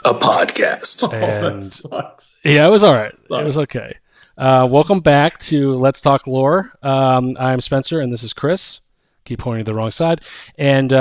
a podcast. And sucks. yeah, it was all right. Sucks. It was okay. Welcome back to Let's Talk Lore. I'm Spencer, and this is Chris. Keep pointing to the wrong side. And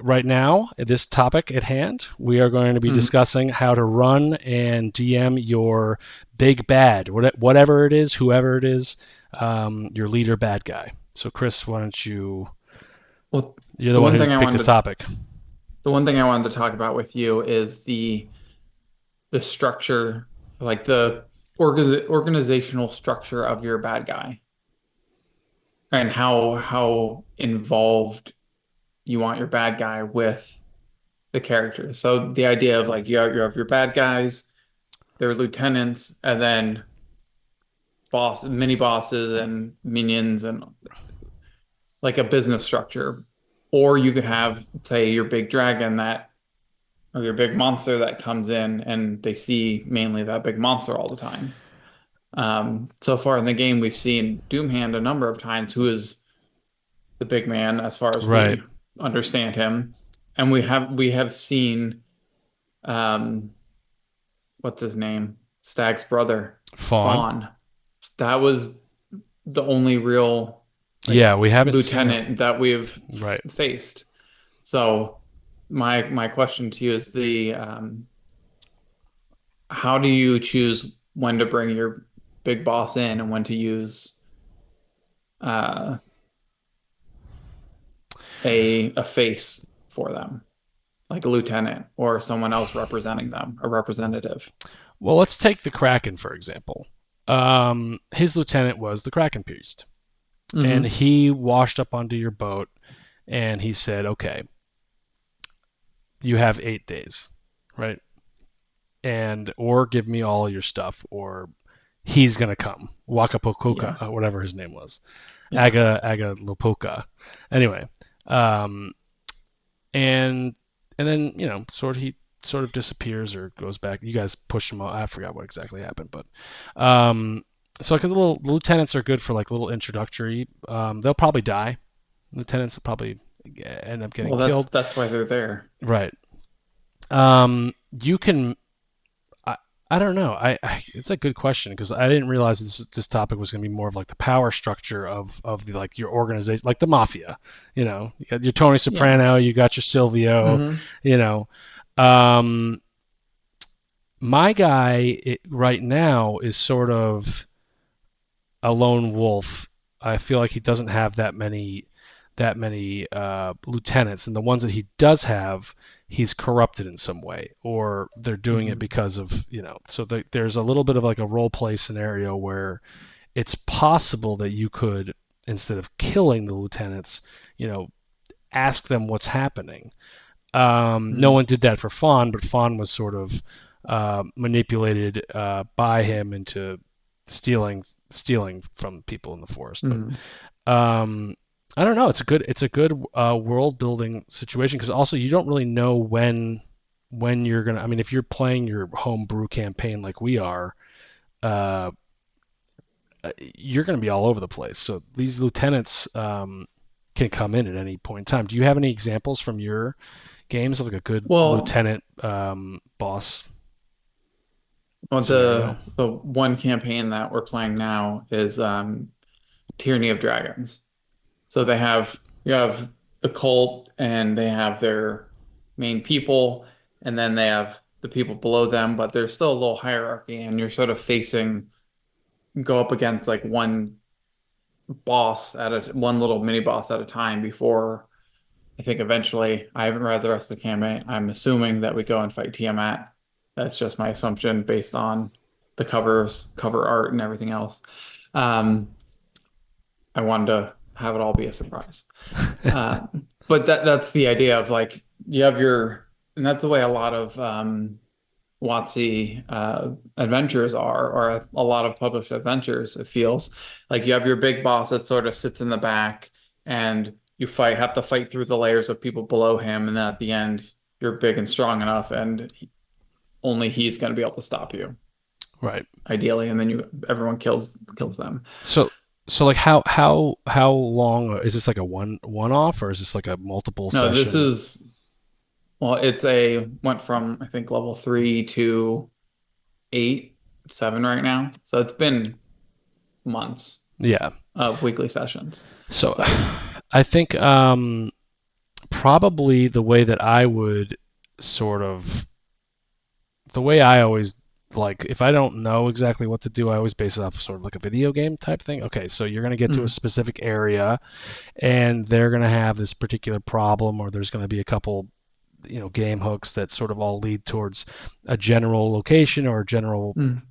right now, this topic at hand, we are going to be discussing how to run and DM your big bad, whatever it is, whoever it is, your leader bad guy. So, Chris, why don't you? Well, You're the one who picked this topic. The one thing I wanted to talk about with you is the structure, like the organizational structure of your bad guy, and how involved you want your bad guy with the characters. So the idea of like you have your bad guys, their lieutenants, and then mini bosses and minions, and like a business structure. Or you could have, say, your big dragon or your big monster that comes in and they see mainly that big monster all the time. So far in the game, we've seen Doomhand a number of times, who is the big man as far as Right. we understand him. And we have seen, what's his name? Stag's brother, Fawn. That was the only real Yeah, we haven't seen lieutenant that we've right. faced. So my question to you is how do you choose when to bring your big boss in and when to use a face for them, like a lieutenant or someone else representing them, a representative? Well, let's take the Kraken, for example. His lieutenant was the Kraken Priest. And he washed up onto your boat and he said, okay, you have 8 days, right? Or give me all your stuff, or he's going to come. Wakapokoka, whatever his name was. Yeah. Aga Lopoka. Anyway. And then, he sort of disappears or goes back. You guys push him out. I forgot what exactly happened, but, so like the little lieutenants are good for like little introductory. They'll probably die. Lieutenants will probably end up getting killed. That's why they're there. Right. You can. I don't know. It's a good question because I didn't realize this topic was going to be more of like the power structure of the like your organization, like the mafia. You got your Tony Soprano, you got your Silvio. My guy right now is sort of a lone wolf. I feel like he doesn't have that many lieutenants, and the ones that he does have, he's corrupted in some way, or they're doing it because of So there's a little bit of like a role play scenario where it's possible that you could, instead of killing the lieutenants, ask them what's happening. No one did that for Fawn, but Fawn was sort of manipulated by him into stealing from people in the forest. But I don't know. It's a good world building situation because also you don't really know when you're gonna. I mean, if you're playing your homebrew campaign like we are, you're gonna be all over the place. So these lieutenants can come in at any point in time. Do you have any examples from your games of like a good lieutenant boss? Well, the one campaign that we're playing now is Tyranny of Dragons. So you have the cult, and they have their main people, and then they have the people below them, but there's still a little hierarchy, and you're sort of go up against like one little mini boss at a time before I think eventually, I haven't read the rest of the campaign, I'm assuming that we go and fight Tiamat. That's just my assumption based on the cover art and everything else. I wanted to have it all be a surprise. But that's the idea of like, you have and that's the way a lot of WotC adventures are, or a lot of published adventures, it feels. Like you have your big boss that sort of sits in the back, and you have to fight through the layers of people below him, and then at the end, you're big and strong enough, and only he's going to be able to stop you. Right. Ideally, and then everyone kills them. So like how long is this, like a one off, or is this like a multiple session? No, this is Well, it's a went from I think level 3 to 8, 7 right now. So it's been months Yeah. of weekly sessions. So So, I think probably the way that I would sort of the way I always like if I don't know exactly what to do, I always base it off sort of like a video game type thing. Okay, so you're going to get to a mm, specific area and they're going to have this particular problem or there's going to be a couple game hooks that sort of all lead towards a general location or a general mm,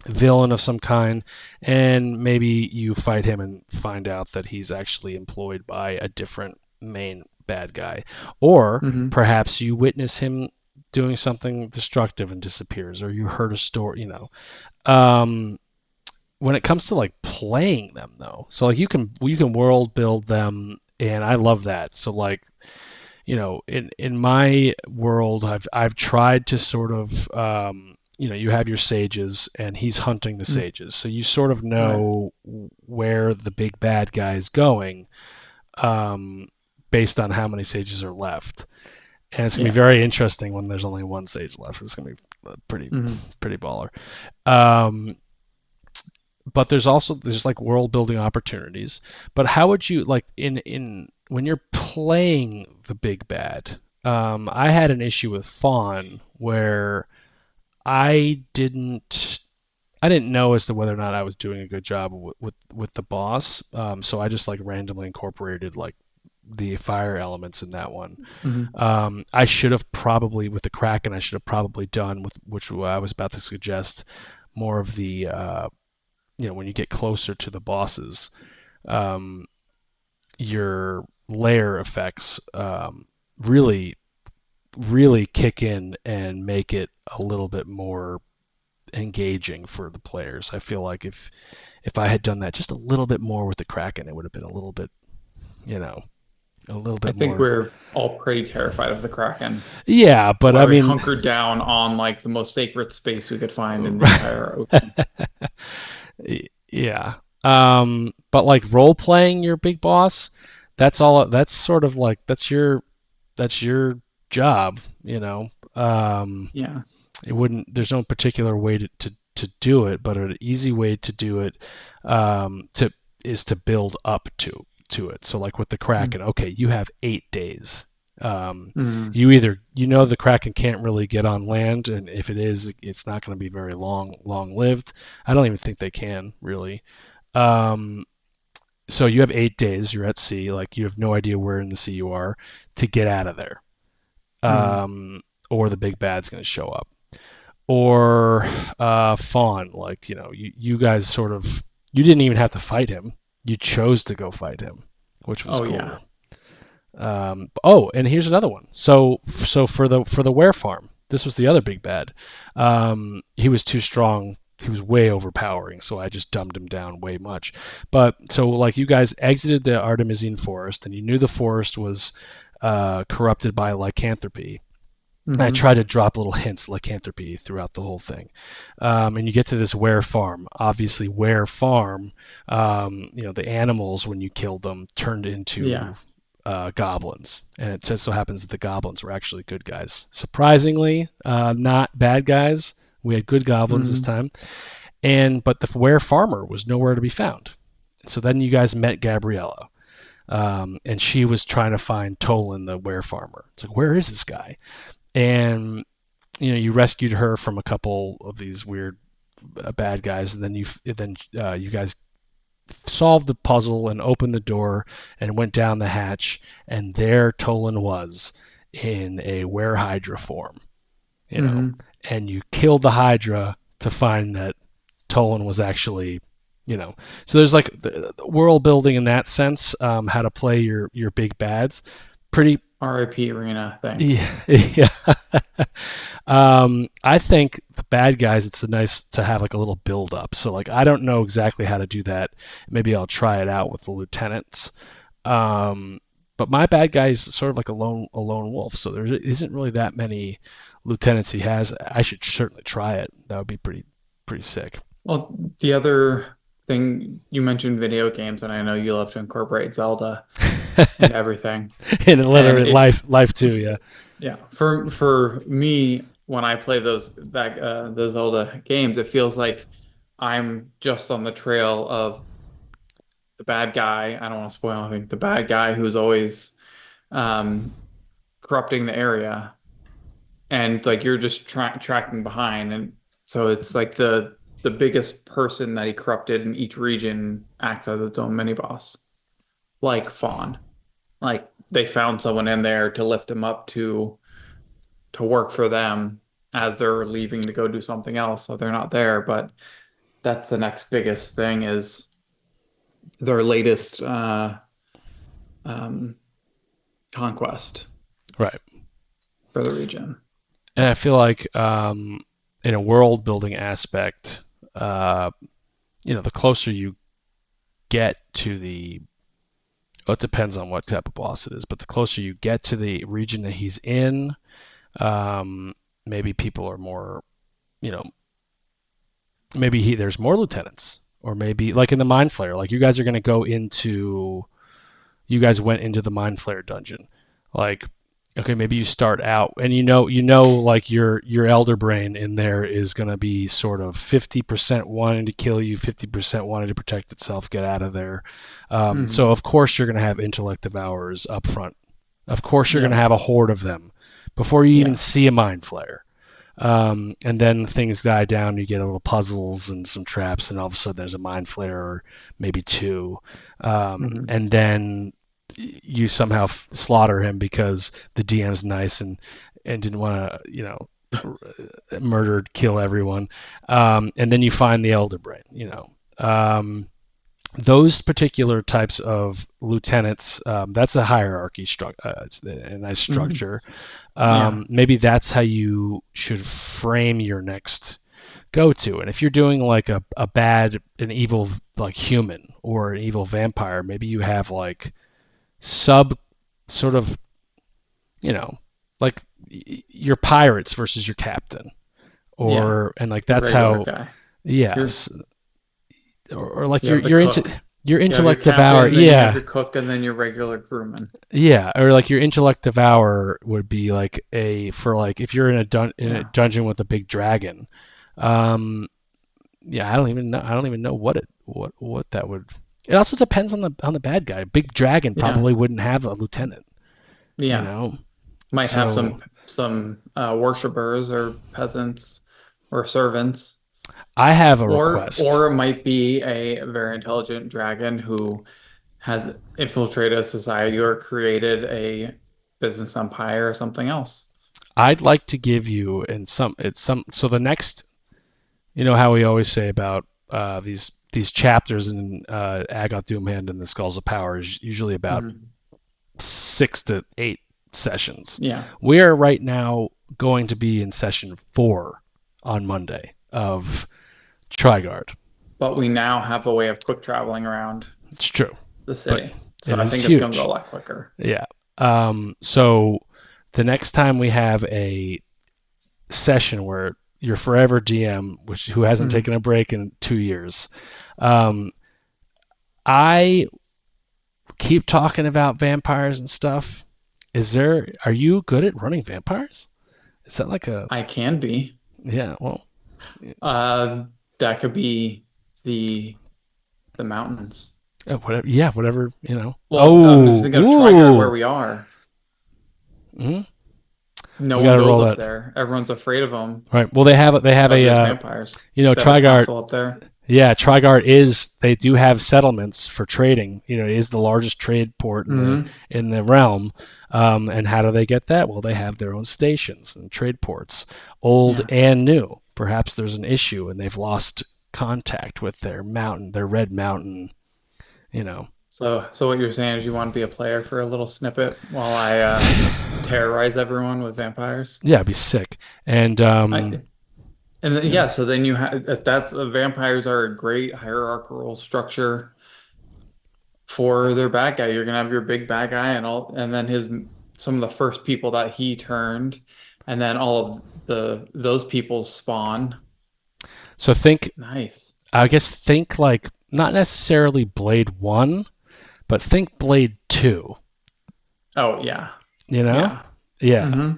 villain of some kind, and maybe you fight him and find out that he's actually employed by a different main bad guy, or hmm perhaps you witness him doing something destructive and disappears, or you heard a story. Um, when it comes to like playing them though, so like you can world build them, and I love that. So like in my world, I've tried to sort of you have your sages, and he's hunting the mm, sages, so you sort of right. know where the big bad guy is going, um, based on how many sages are left. And it's gonna be Yeah. very interesting when there's only one sage left. It's gonna be pretty hmm pretty baller. Um, but there's like world building opportunities. But how would you like in when you're playing the big bad? I had an issue with Fawn where I didn't I didn't know as to whether or not I was doing a good job with the boss. So I just like randomly incorporated like the fire elements in that one. hmm I should have probably with the Kraken. I should have probably done with which I was about to suggest more of the when you get closer to the bosses, um, your layer effects really really kick in and make it a little bit more engaging for the players. I feel like if I had done that just a little bit more with the Kraken, it would have been a little bit, you know, a little I bit think more. we're all pretty terrified of the Kraken. Yeah, That's but why I we mean, hunkered down on like the most sacred space we could find in the entire ocean. yeah. But like role playing your big boss, that's all. That's sort of like that's your job. Yeah. It wouldn't. There's no particular way to do it, but an easy way to do it to is to build up to it. So like with the Kraken, okay, you have 8 days. Um, Mm-hmm. the Kraken can't really get on land, and if it is, it's not going to be very long lived. I don't even think they can really. Um, so you have 8 days. You're at sea. Like you have no idea where in the sea you are to get out of there, Mm-hmm. um, or the big bad's going to show up, or Fawn. Like you guys sort of you didn't even have to fight him. You chose to go fight him, which was Oh yeah. cool. Oh, and here's another one. So for the Were Farm, this was the other big bad. He was too strong. He was way overpowering, so I just dumbed him down way much. But so like you guys exited the Artemisine forest, and you knew the forest was corrupted by lycanthropy. I Mm-hmm. try to drop little hints lycanthropy throughout the whole thing, and you get to this Were Farm. Obviously, Were Farm, the animals when you killed them turned into Yeah. goblins, and it just so happens that the goblins were actually good guys. Surprisingly, not bad guys. We had good goblins this Mm-hmm. time, and but the Were Farmer was nowhere to be found. So then you guys met Gabriella, and she was trying to find Tolan, the Were Farmer. It's like, where is this guy? And you rescued her from a couple of these weird bad guys, and then you guys solved the puzzle and opened the door and went down the hatch, and there Tolan was in a Were Hydra form, you know, Mm-hmm. and you killed the Hydra to find that Tolan was actually, so there's like the world building in that sense, how to play your big bads, pretty. R.I.P. Arena, thanks. Yeah, yeah. I think the bad guys, it's nice to have like a little build up. So like I don't know exactly how to do that. Maybe I'll try it out with the lieutenants. Um, but my bad guy is sort of like a lone wolf. So there isn't really that many lieutenants he has. I should certainly try it. That would be pretty sick. Well, the other thing you mentioned video games, and I know you love to incorporate Zelda. and everything. In And literally it, life too. Yeah. yeah, for me, when I play the Zelda games, it feels like I'm just on the trail of the bad guy. I don't want to spoil anything. The bad guy who's always um, corrupting the area, and like you're just tracking behind, and so it's like the biggest person that he corrupted in each region acts as its own mini boss, like Fawn. Like they found someone in there to lift him up to work for them as they're leaving to go do something else, so they're not there. But that's the next biggest thing is their latest um, conquest Right. for the region. And I feel like in a world building aspect, uh, the closer you get to the, well, it depends on what type of boss it is, but the closer you get to the region that he's in, um, maybe people are more, you know, maybe there's more lieutenants, or maybe like in the Mind Flayer, like you guys are going to go into, you guys went into the Mind Flayer dungeon, like okay, maybe you start out and like your elder brain in there is going to be sort of 50% wanting to kill you, 50% wanting to protect itself, get out of there. So Hmm. of course you're going to have intellect devourers up front. Of course you're going to Yeah, have a horde of them before you even yeah. see a Mind Flayer. And then things die down. You get a little puzzles and some traps, and all of a sudden there's a Mind Flayer or maybe two. Hmm. And then you somehow slaughter him because the DM's nice and didn't want to, murder, kill everyone. And then you find the Elder Brain. Those particular types of lieutenants, that's a hierarchy a nice Hmm. structure. Yeah, Maybe that's how you should frame your next go to. And if you're doing like an evil like human or an evil vampire, maybe you have like sub sort of, you know, like your pirates versus your captain, yeah. and like Your that's regular how, guy. You're yes, or like you have the cook. your You have your intellect devour, captain, then you have yeah, your cook, and then your regular crewman. yeah, or like your intellect devour would be like a for like if you're in in a Yeah, dungeon with a big dragon. um yeah, I don't even know what that would. It also depends on the bad guy. Big dragon yeah, probably wouldn't have a lieutenant, you yeah. know. Might have So some worshippers or peasants or servants. I have a Or request. it might be a very intelligent dragon who has infiltrated a society or created a business empire or something else. I'd like to give you in some it's some so the next, how we always say about these chapters in Agoth Doomhand and the Skulls of Power is usually about Mhm. 6 to 8 sessions. Yeah, We are right now going to be in session 4 on Monday of Trigard. but we now have a way of quick traveling around It's true, the but city. So it I is think it's going to go a huge. lot quicker. Yeah. So the next time we have a session where your forever DM, who hasn't Mhm. taken a break in 2 years, um, I keep talking about vampires and stuff. Are you good at running vampires? Is that like a, I can be. yeah, well, Uh, that could be the the mountains. whatever, yeah, whatever. Well, I'm just Oh, thinking of Trigard where ooh, we are. hmm No we one got to goes roll up that. there. Everyone's afraid of them All right. Well, they have because a, there's vampires. They have a Trigard. castle up there. Yeah, Trigard they do have settlements for trading. It is the largest trade port Hmm. in the realm. And how do they get that? Well, they have their own stations and trade ports, old Yeah. and new. Perhaps there's an issue and they've lost contact with their red mountain. You know, So what you're saying is you want to be a player for a little snippet while I terrorize everyone with vampires? yeah, it'd be sick. And I and then, you know, yeah, so then you have that's vampires are a great hierarchical structure for their bad guy. You're gonna have your big bad guy and all, and then his some of the first people that he turned, and then all of those people spawn. so Nice. think like not necessarily Blade 1, but think Blade 2. Oh yeah. You know? Yeah. Yeah. Hmm.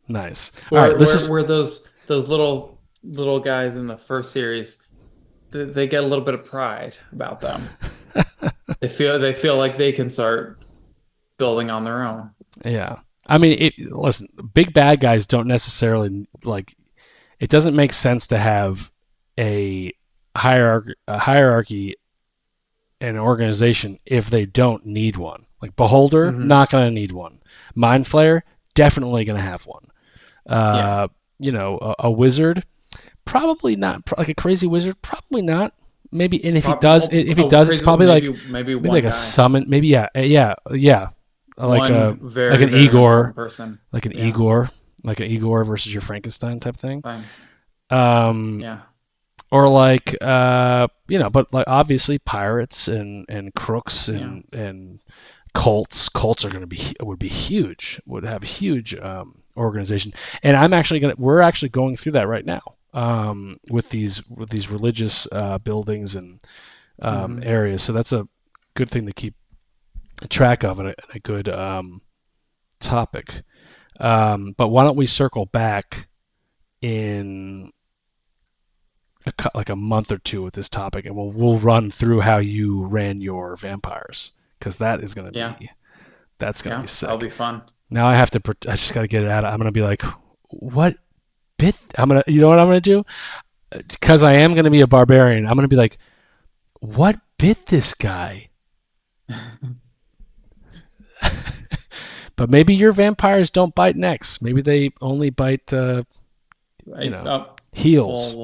Nice. All right. Where This where is where those little guys in the first series, they get a little bit of pride about them. They feel like they can start building on their own. yeah. I mean, listen, big bad guys don't necessarily like. It doesn't make sense to have a hierarchy and organization if they don't need one. Like Beholder, Hmm. not going to need one. Mind Flayer, definitely going to have one. Yeah. Uh, a wizard, probably not. Like a crazy wizard, probably not. Maybe, and if he does, it's Crazy. probably Maybe maybe one like a guy, summon. Maybe yeah, like a one like very an very Igor, important person. like an Yeah. Igor, like an Igor versus your Frankenstein type thing. Fine. Um, Yeah. or like but like obviously pirates and crooks Yeah. and cults are going to be would be huge, would have a huge organization. And we're actually going through that right now, with these religious buildings and Hmm. areas. So that's a good thing to keep track of, and a good topic. But why don't we circle back in like a month or two with this topic, and we'll run through how you ran your vampires, because Yeah. that's gonna be Yeah. That'll sick. be fun. Now I just gotta get it out. I'm gonna be like, what bit? You know what I'm gonna do? Because I am gonna be a barbarian. I'm gonna be like, what bit this guy? But maybe your vampires don't bite necks. Maybe they only bite, you Right. know, Oh, heels.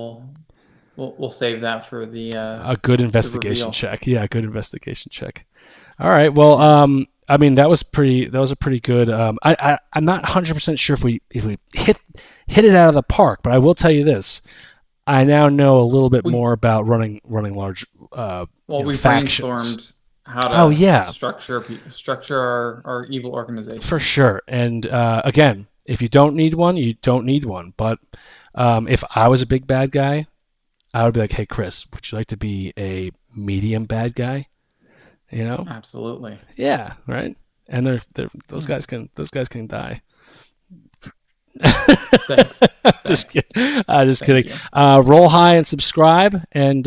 we'll save that for A good the investigation reveal. check. Yeah, a good investigation check. All right. Well, Yeah. I mean, that was pretty. That was a pretty good. I'm not 100% sure if we hit it out of the park, but I will tell you this: I now know a little bit We more about running large, we factions. brainstormed how Oh to yeah, structure our evil for organization. sure. And again, if you don't need one, you don't need one. But if I was a big bad guy, I would be like, hey, Chris, would you like to be a medium bad guy? You know? Absolutely. Yeah, right. And Yeah. those guys can die. Thanks. Just Thanks. kidding. Just Thank kidding. you. Roll high and subscribe. And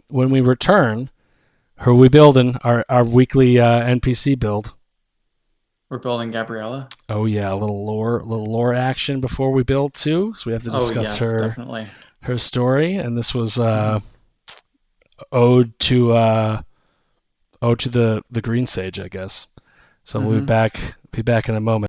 when we return, who are we building? Our weekly NPC build. We're building Gabriella. Oh yeah, a little lore action before we build too, because we have to Oh discuss yes, definitely. her story. And this was Hmm. ode to ode to the green sage, I guess. So we'll Hmm. be back in a moment.